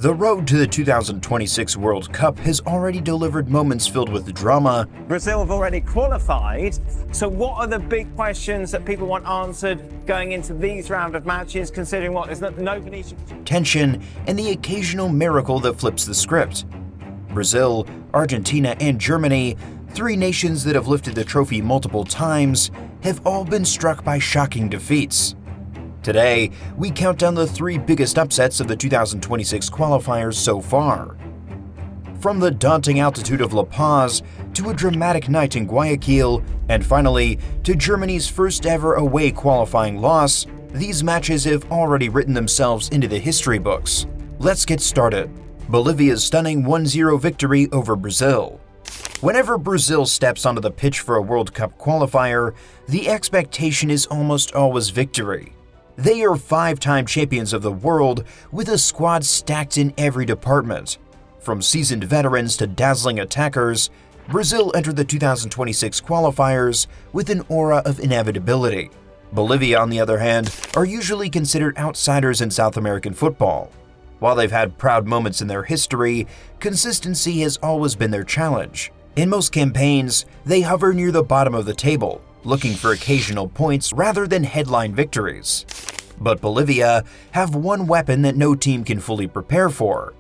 The road to the 2026 World Cup has already delivered moments filled with drama. Brazil have already qualified, so what are the big questions that people want answered going into these round of matches, considering what is nobody... Tension, and the occasional miracle that flips the script. Brazil, Argentina, and Germany, three nations that have lifted the trophy multiple times, have all been struck by shocking defeats. Today, we count down the three biggest upsets of the 2026 qualifiers so far. From the daunting altitude of La Paz to a dramatic night in Guayaquil, and finally to Germany's first ever away qualifying loss, these matches have already written themselves into the history books. Let's get started. Bolivia's stunning 1-0 victory over Brazil. Whenever Brazil steps onto the pitch for a World Cup qualifier, the expectation is almost always victory. They are five-time champions of the world with a squad stacked in every department. From seasoned veterans to dazzling attackers, Brazil entered the 2026 qualifiers with an aura of inevitability. Bolivia, on the other hand, are usually considered outsiders in South American football. While they've had proud moments in their history, consistency has always been their challenge. In most campaigns, they hover near the bottom of the table, looking for occasional points rather than headline victories. But Bolivia have one weapon that no team can fully prepare for: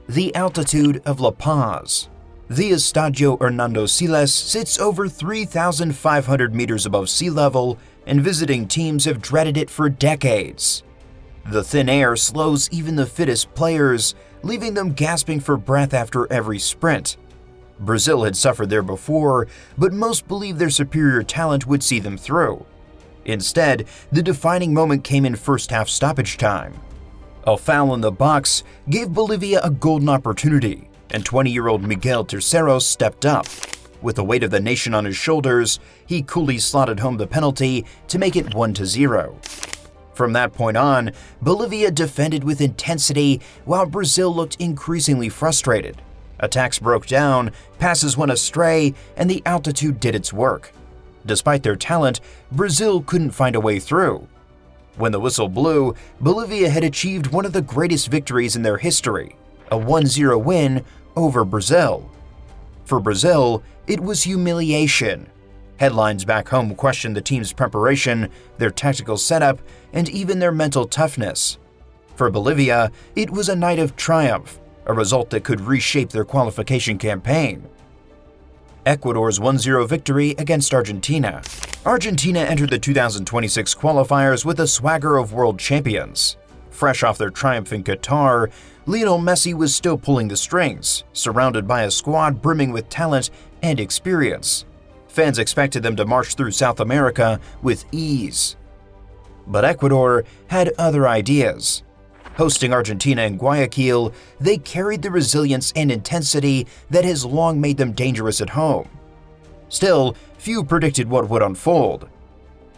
the altitude of La Paz. The Estadio Hernando Siles sits over 3,500 meters above sea level, and visiting teams have dreaded it for decades. The thin air slows even the fittest players, leaving them gasping for breath after every sprint. Brazil had suffered there before, but most believed their superior talent would see them through. Instead, the defining moment came in first-half stoppage time. A foul in the box gave Bolivia a golden opportunity, and 20-year-old Miguel Terceros stepped up. With the weight of the nation on his shoulders, he coolly slotted home the penalty to make it 1-0. From that point on, Bolivia defended with intensity while Brazil looked increasingly frustrated. Attacks broke down, passes went astray, and the altitude did its work. Despite their talent, Brazil couldn't find a way through. When the whistle blew, Bolivia had achieved one of the greatest victories in their history, a 1-0 win over Brazil. For Brazil, it was humiliation. Headlines back home questioned the team's preparation, their tactical setup, and even their mental toughness. For Bolivia, it was a night of triumph, a result that could reshape their qualification campaign. Ecuador's 1-0 victory against Argentina. Argentina entered the 2026 qualifiers with the swagger of world champions. Fresh off their triumph in Qatar, Lionel Messi was still pulling the strings, surrounded by a squad brimming with talent and experience. Fans expected them to march through South America with ease. But Ecuador had other ideas. Hosting Argentina in Guayaquil, they carried the resilience and intensity that has long made them dangerous at home. Still, few predicted what would unfold.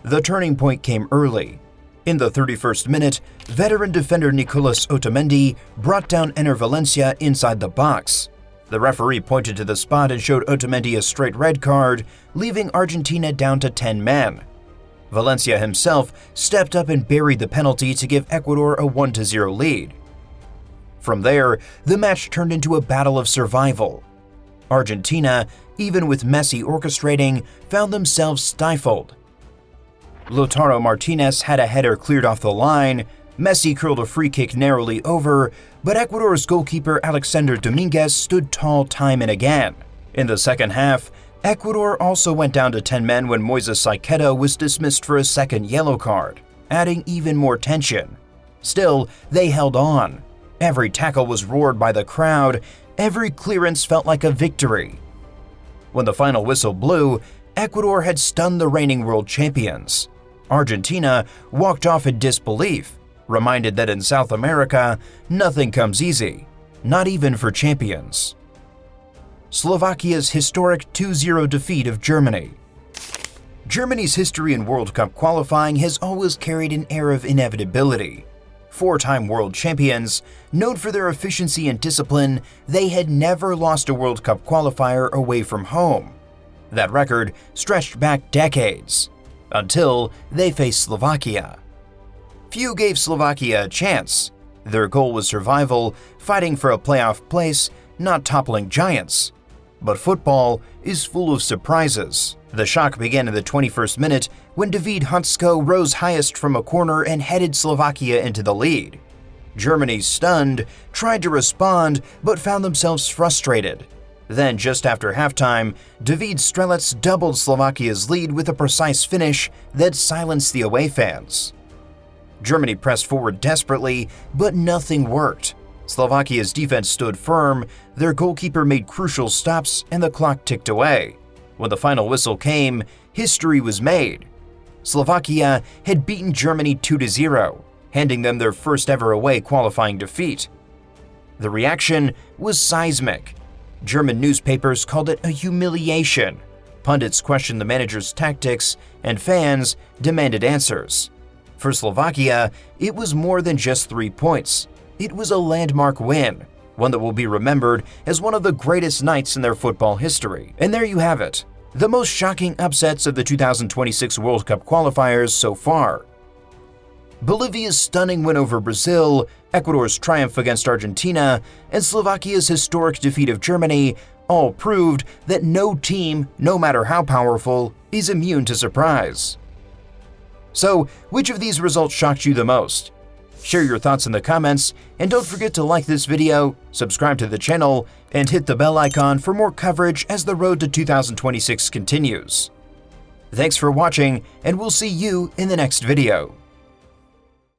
The turning point came early. In the 31st minute, veteran defender Nicolas Otamendi brought down Enner Valencia inside the box. The referee pointed to the spot and showed Otamendi a straight red card, leaving Argentina down to 10 men. Valencia himself stepped up and buried the penalty to give Ecuador a 1-0 lead. From there, the match turned into a battle of survival. Argentina, even with Messi orchestrating, found themselves stifled. Lautaro Martinez had a header cleared off the line, Messi curled a free kick narrowly over, but Ecuador's goalkeeper Alexander Dominguez stood tall time and again. In the second half, Ecuador also went down to 10 men when Moises Caicedo was dismissed for a second yellow card, adding even more tension. Still, they held on. Every tackle was roared by the crowd, every clearance felt like a victory. When the final whistle blew, Ecuador had stunned the reigning world champions. Argentina walked off in disbelief, reminded that in South America, nothing comes easy, not even for champions. Slovakia's historic 2-0 defeat of Germany. Germany's history in World Cup qualifying has always carried an air of inevitability. Four-time world champions, known for their efficiency and discipline, they had never lost a World Cup qualifier away from home. That record stretched back decades, until they faced Slovakia. Few gave Slovakia a chance. Their goal was survival, fighting for a playoff place, not toppling giants. But football is full of surprises. The shock began in the 21st minute when David Hunsko rose highest from a corner and headed Slovakia into the lead. Germany, stunned, tried to respond but found themselves frustrated. Then, just after halftime, David Strelec doubled Slovakia's lead with a precise finish that silenced the away fans. Germany pressed forward desperately, but nothing worked. Slovakia's defense stood firm, their goalkeeper made crucial stops, and the clock ticked away. When the final whistle came, history was made. Slovakia had beaten Germany 2-0, handing them their first ever away qualifying defeat. The reaction was seismic. German newspapers called it a humiliation. Pundits questioned the manager's tactics, and fans demanded answers. For Slovakia, it was more than just 3 points. It was a landmark win, one that will be remembered as one of the greatest nights in their football history. And there you have it, the most shocking upsets of the 2026 World Cup qualifiers so far. Bolivia's stunning win over Brazil, Ecuador's triumph against Argentina, and Slovakia's historic defeat of Germany all proved that no team, no matter how powerful, is immune to surprise. So, which of these results shocked you the most? Share your thoughts in the comments, and don't forget to like this video, subscribe to the channel, and hit the bell icon for more coverage as the road to 2026 continues. Thanks for watching, and we'll see you in the next video.